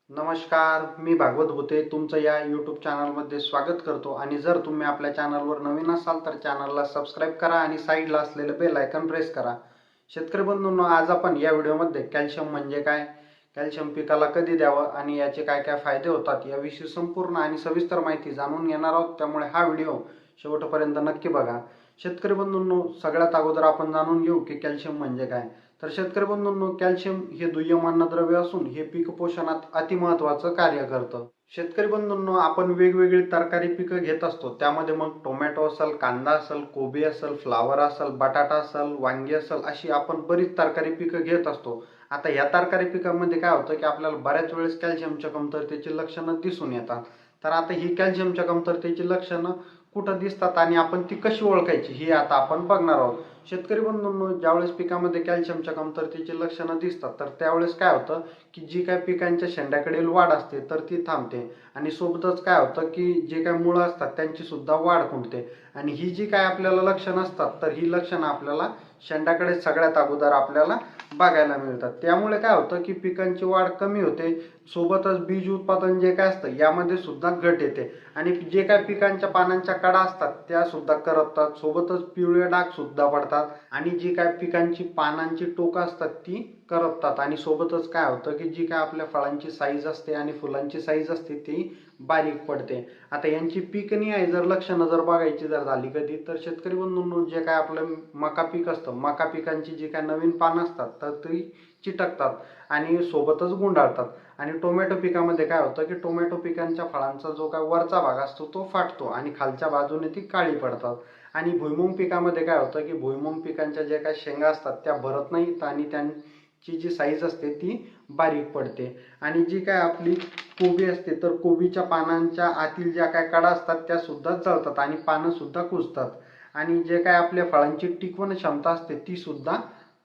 नमस्कार, मी भागवत होते तुमचं या यूट्यूब चॅनलमध्ये स्वागत करतो. आणि जर तुम्ही आपल्या चॅनलवर नवीन असाल तर चॅनलला सबस्क्राईब करा आणि साईडला असलेलं बेल आयकॉन प्रेस करा. शेतकरी बंधूंनो, आज आपण या व्हिडिओमध्ये कॅल्शियम म्हणजे काय, कॅल्शियम पिकाला कधी द्यावं आणि याचे काय काय फायदे होतात याविषयी संपूर्ण आणि सविस्तर माहिती जाणून घेणार आहोत. त्यामुळे हा व्हिडिओ शेवटपर्यंत नक्की बघा. शेतकरी बंधूंनो, सगळ्यात अगोदर आपण जाणून घेऊ की कॅल्शियम म्हणजे काय. तर शेतकरी बंधूंनो, कॅल्शियम हे दुय्यम अन्नद्रव्य असून हे पीक पोषणात अतिमहत्वाचं कार्य करतं. शेतकरी बंधूंनो, आपण वेगवेगळी तरकारी पिकं घेत असतो. त्यामध्ये मग टोमॅटो असेल, कांदा असेल, कोबी असेल, फ्लावर असेल, बटाटा असेल, वांगी असेल, अशी आपण बरीच तरकारी पिकं घेत असतो. आता या तरकारी पिकांमध्ये काय होतं की आपल्याला बऱ्याच वेळेस कॅल्शियमच्या कमतरतेची लक्षणं दिसून येतात. तर आता ही कॅल्शियमच्या कमतरतेची लक्षणं कुठं दिसतात आणि आपण ती कशी ओळखायची ही आता आपण बघणार आहोत. शेतकरी बंधूंनो, ज्यावेळेस पिकामध्ये कॅल्शियमच्या कमतरतेची लक्षणं दिसतात तर त्यावेळेस काय होतं की जी काय पिकांच्या शेंड्याकडील वाढ असते तर ती थांबते. आणि सोबतच काय होतं की जे काय मुळं असतात त्यांची सुद्धा वाढ खुंटते. आणि ही जी काय आपल्याला लक्षणं असतात तर ही लक्षणं आपल्याला शेंड्याकडे सगळ्यात अगोदर आपल्याला बघायला मिळतात. त्यामुळे काय होतं की पिकांची वाढ कमी होते. सोबतच बीज उत्पादन जे काय असतं यामध्ये सुद्धा घट येते. आणि जे काय पिकांच्या पानांच्या कडा असतात त्या सुद्धा करपतात. सोबतच पिवळे डाग सुद्धा पडतात. आणि जी काय पिकांची पानांची टोकं असतात ती करपतात. आणि सोबतच काय होतं की जी काय आपल्या फळांची साईज असते आणि फुलांची साईज असते ती बारीक पडते. आता यांची पिकणी आहे जर लक्षणं जर बघायची जर झाली कधी तर शेतकरी बंधूंनो, जे काय आपलं मका पीक असतं, मका पिकांची जी काय नवीन पानं असतात तर ती चिटकतात आणि सोबतच गुंडाळतात. आणि टोमॅटो पिकामध्ये काय होतं की टोमॅटो पिकांच्या फळांचा जो काय वरचा भाग असतो तो फाटतो आणि खालच्या बाजूने ती काळी पडतात. आणि भुईमुग पिकामध्ये काय होतं की भुईमुग पिकांच्या ज्या काय शेंगा असतात त्या भरत नाहीत आणि त्यांची जी साईज असते ती बारीक पडते. आणि जी काय आपली कोबी असते तर कोबीच्या पानांच्या आतील ज्या काय कडा असतात त्या सुद्धा जळतात आणि पानं सुद्धा कुजतात. आणि जे काय आपल्या फळांची टिकवण क्षमता असते ती सुद्धा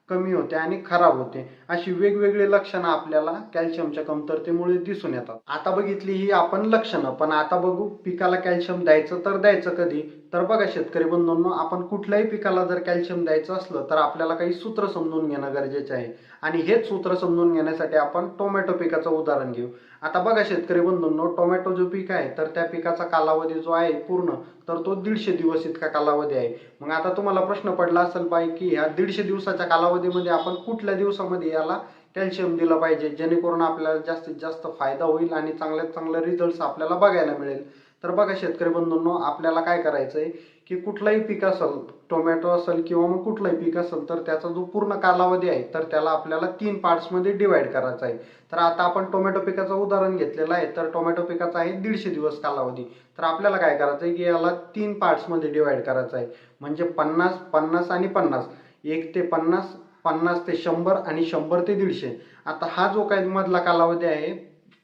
कमी होते आणि खराब होते. अशी वेगवेगळी लक्षणं आपल्याला कॅल्शियमच्या कमतरतेमुळे दिसून येतात. आता बघितली ही आपण लक्षणं, पण आता बघू पिकाला कॅल्शियम द्यायचं तर द्यायचं कधी. तर बघा शेतकरी बंधूंनो, आपण कुठल्याही पिकाला जर कॅल्शियम द्यायचं असलं तर आपल्याला काही सूत्र समजून घेणं गरजेचं आहे. आणि हेच सूत्र समजून घेण्यासाठी आपण टोमॅटो पिकाचं उदाहरण घेऊ. आता बघा शेतकरी बंधूंनो, टोमॅटो जो पीक आहे तर त्या पिकाचा कालावधी जो आहे पूर्ण तर तो 150 दिवस इतका कालावधी आहे. मग आता तुम्हाला प्रश्न पडला असेल पाहिजे की ह्या 150 दिवसाच्या कालावधीमध्ये आपण कुठल्या दिवसामध्ये याला कॅल्शियम दिलं पाहिजे जेणेकरून आपल्याला जास्तीत जास्त फायदा होईल आणि चांगल्यात चांगले रिझल्ट आपल्याला बघायला मिळेल. तर बघा शेतकरी बंधूंनो, आपल्याला काय करायचं आहे की कुठलाही पीक असेल, टोमॅटो असेल किंवा मग कुठलाही पीक असेल तर त्याचा जो पूर्ण कालावधी आहे तर त्याला आपल्याला 3 पार्ट्समध्ये डिवाइड करायचा आहे. तर आता आपण टोमॅटो पिकाचं उदाहरण घेतलेलं आहे तर टोमॅटो पिकाचा आहे 150 दिवस कालावधी. तर आपल्याला काय करायचं आहे की याला 3 पार्ट्समध्ये डिवाइड करायचं आहे. म्हणजे 50, 50 आणि 50, 1 ते 50, 50 ते 100 आणि 100 ते 150. आता हा जो काही मधला कालावधी आहे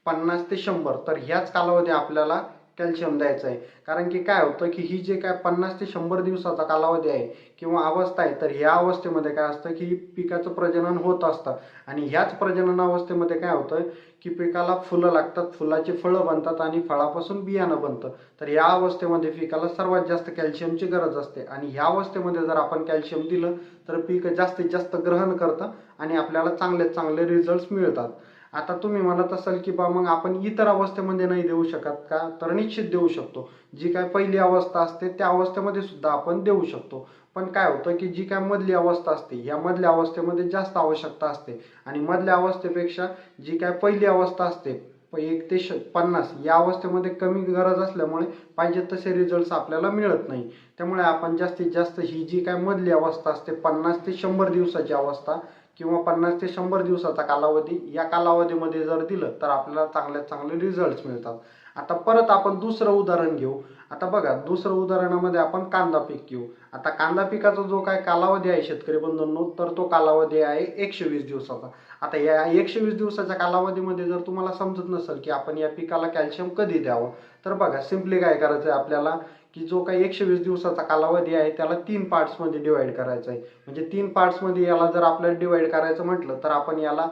50 ते 100 तर ह्याच कालावधी आपल्याला कॅल्शियम द्यायचं आहे. कारण की काय होतं की ही जे काय 50 ते 100 दिवसाचा कालावधी आहे किंवा अवस्था आहे तर ह्या अवस्थेमध्ये काय असतं की पिकाचं प्रजनन होत असतं. आणि ह्याच प्रजनन अवस्थेमध्ये काय होतं की पिकाला फुलं लागतात, फुलाची फळं बनतात आणि फळापासून बियाणं बनतं. तर या अवस्थेमध्ये पिकाला सर्वात जास्त कॅल्शियमची गरज असते. आणि ह्या अवस्थेमध्ये जर आपण कॅल्शियम दिलं तर पीक जास्तीत जास्त ग्रहण करतं आणि आपल्याला चांगले चांगले रिझल्ट्स मिळतात. आता तुम्ही म्हणत असाल की बा मग आपण इतर अवस्थेमध्ये नाही देऊ शकत का. तर निश्चित देऊ शकतो. जी काय पहिली अवस्था असते त्या अवस्थेमध्ये सुद्धा आपण देऊ शकतो. पण काय होतं की जी काय मधली अवस्था असते या मधल्या अवस्थेमध्ये जास्त आवश्यकता असते. आणि मधल्या अवस्थेपेक्षा जी काय पहिली अवस्था असते 1 ते 50 या अवस्थेमध्ये कमी गरज असल्यामुळे पाहिजे तसे रिझल्ट्स आपल्याला मिळत नाही. त्यामुळे आपण जास्तीत जास्त ही जी काय मधली अवस्था असते 50 ते 100 दिवसाची अवस्था किंवा 50 ते 100 दिवसाचा कालावधी या कालावधीमध्ये जर दिलं तर आपल्याला चांगल्यात चांगले रिझल्ट्स मिळतात. आता परत आपण दुसरं उदाहरण घेऊ. आता बघा दुसरं उदाहरणामध्ये आपण कांदा पीक घेऊ. आता कांदा पिकाचा जो काय कालावधी आहे शेतकरी बंधूंनो तर तो कालावधी आहे 120 दिवसाचा. आता या 120 दिवसाच्या कालावधीमध्ये जर तुम्हाला समजत नसेल की आपण या पिकाला कॅल्शियम कधी द्यावं तर बघा सिम्पली काय करायचं आहे आपल्याला की जो काही 120 दिवसाचा कालावधी आहे त्याला 3 पार्ट्समध्ये डिवाइड करायचं आहे. म्हणजे 3 पार्ट्समध्ये याला जर आपल्याला डिवाइड करायचं म्हटलं तर आपण याला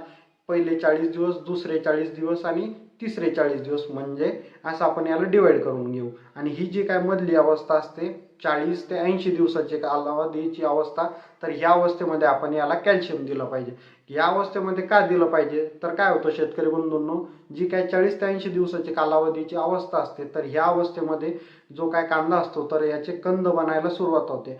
पहिले 40 दिवस, दुसरे 40 दिवस आणि तिसरे 40 दिवस म्हणजे असं आपण याला डिवाइड करून घेऊ. आणि ही जी काय मधली अवस्था असते 40 ते 80 दिवसाची कालावधीची अवस्था, तर ह्या अवस्थेमध्ये आपण याला कॅल्शियम दिलं पाहिजे. या अवस्थेमध्ये का दिलं पाहिजे, तर काय होतं शेतकरी बंधूंनो, जी काय 40 ते 80 दिवसाची कालावधीची अवस्था असते, तर ह्या अवस्थेमध्ये जो काय कांदा असतो तर याचे कंद बनायला सुरुवात होते.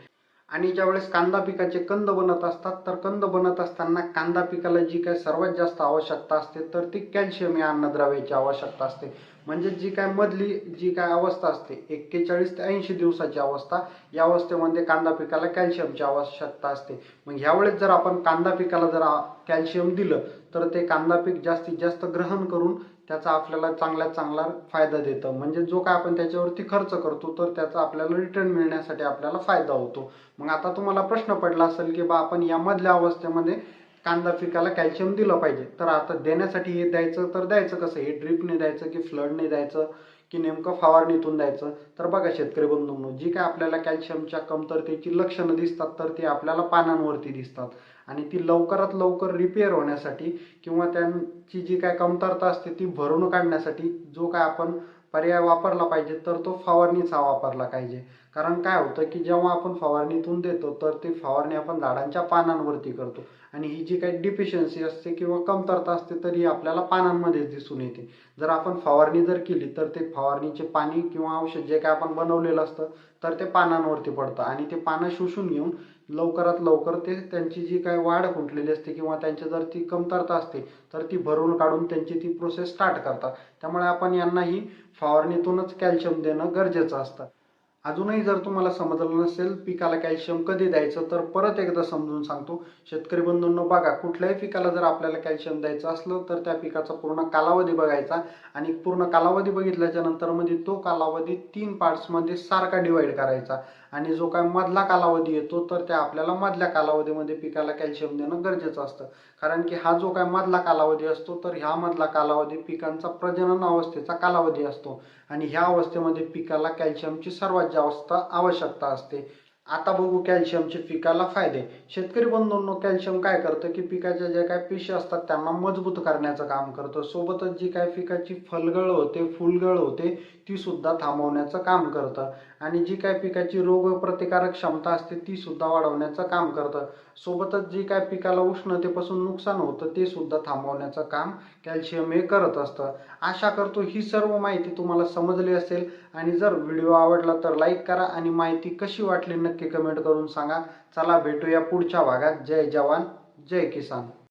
आणि ज्यावेळेस कांदा पिकाचे कंद बनत असतात, तर कंद बनत असताना कांदा पिकाला जी काय सर्वात जास्त आवश्यकता असते तर ती कॅल्शियम या अन्नद्रव्याची आवश्यकता असते. म्हणजे जी काय मधली जी काय अवस्था असते 41 ते 80 दिवसाची अवस्था, या अवस्थेमध्ये कांदा पिकाला कॅल्शियमची आवश्यकता असते. मग ह्यावेळेस जर आपण कांदा पिकाला जर कॅल्शियम दिलं तर ते कांदा पीक जास्तीत जास्त ग्रहण करून त्याचा आपल्याला चांगल्यात चांगला फायदा देतं. म्हणजे जो काय आपण त्याच्यावरती खर्च करतो तर त्याचा आपल्याला रिटर्न मिळण्यासाठी आपल्याला फायदा होतो. मग आता तुम्हाला प्रश्न पडला असेल की बा आपण या मधल्या अवस्थेमध्ये कांदा पिकाला कॅल्शियम दिलं पाहिजे, तर आता देण्यासाठी हे द्यायचं तर द्यायचं कसं, हे ड्रिपने द्यायचं की फ्लडने द्यायचं की नेमकं फवारणीतून द्यायचं. तर बघा शेतकरी बंधूंनो, जी काय आपल्याला कॅल्शियमच्या कमतरतेची लक्षणं दिसतात तर ती आपल्याला पानांवरती दिसतात. आणि ती लवकरात लवकर रिपेअर होण्यासाठी किंवा त्यांची जी काय कमतरता असते ती भरून काढण्यासाठी जो काय आपण पर्याय वापरला पाहिजे तर तो फवारणीचा वापरला पाहिजे. कारण काय होतं की जेव्हा आपण फवारणीतून देतो तर ती फवारणी आपण झाडांच्या पानांवरती करतो आणि ही जी काही डिफिशियन्सी असते किंवा कमतरता असते तर ही आपल्याला पानांमध्येच दिसून येते. जर आपण फवारणी जर केली तर ते फवारणीचे पाणी किंवा औषध जे काय आपण बनवलेलं असतं तर ते पानांवरती पडतं आणि ते पानं शोषून घेऊन लवकरात लवकर ते त्यांची जी काही वाढ खुंटलेली असते किंवा त्यांची जर ती कमतरता असते तर ती भरून काढून त्यांची ती प्रोसेस स्टार्ट करतात. त्यामुळे आपण यांना ही फवारणीतूनच कॅल्शियम देणं गरजेचं असतं. अजूनही जर तुम्हाला समजलं नसेल पिकाला कॅल्शियम कधी द्यायचं तर परत एकदा समजून सांगतो. शेतकरी बंधूंनो बघा, कुठल्याही पिकाला जर आपल्याला कॅल्शियम द्यायचं असलं तर त्या पिकाचा पूर्ण कालावधी बघायचा आणि पूर्ण कालावधी बघितल्याच्या नंतर मध्ये तो कालावधी 3 पार्ट्समध्ये सारखा डिवाइड करायचा आणि जो काय मधला कालावधी येतो तर त्या आपल्याला मधल्या कालावधीमध्ये पिकाला कॅल्शियम देणं गरजेचं असतं. कारण की हा जो काय मधला कालावधी असतो तर ह्या मधला कालावधी पिकांचा प्रजनन अवस्थेचा कालावधी असतो आणि ह्या अवस्थेमध्ये पिकाला कॅल्शियमची सर्वात जास्त आवश्यकता असते. आता बघू कॅल्शियमचे पिकाला फायदे. शेतकरी बंधूंनो, कॅल्शियम काय करतं की पिकाच्या ज्या काही पेशी असतात त्यांना मजबूत करण्याचं काम करतं. सोबतच जी काय पिकाची फलगळ होते, फुलगळ होते ती सुद्धा थांबवण्याचं काम करतं आणि जी काय पिकाची रोगप्रतिकारक क्षमता असते ती सुद्धा वाढवण्याचं काम करतं. सोबतच जी काय पिकाला उष्णतेपासून नुकसान होतं ते सुद्धा थांबवण्याचं काम कॅल्शियम हे करत असतं. आशा करतो ही सर्व माहिती तुम्हाला समजली असेल आणि जर व्हिडिओ आवडला तर लाईक करा आणि माहिती कशी वाटली नक्की कमेंट करून सांगा. चला भेटूया पुढच्या भागात. जय जवान जय किसान.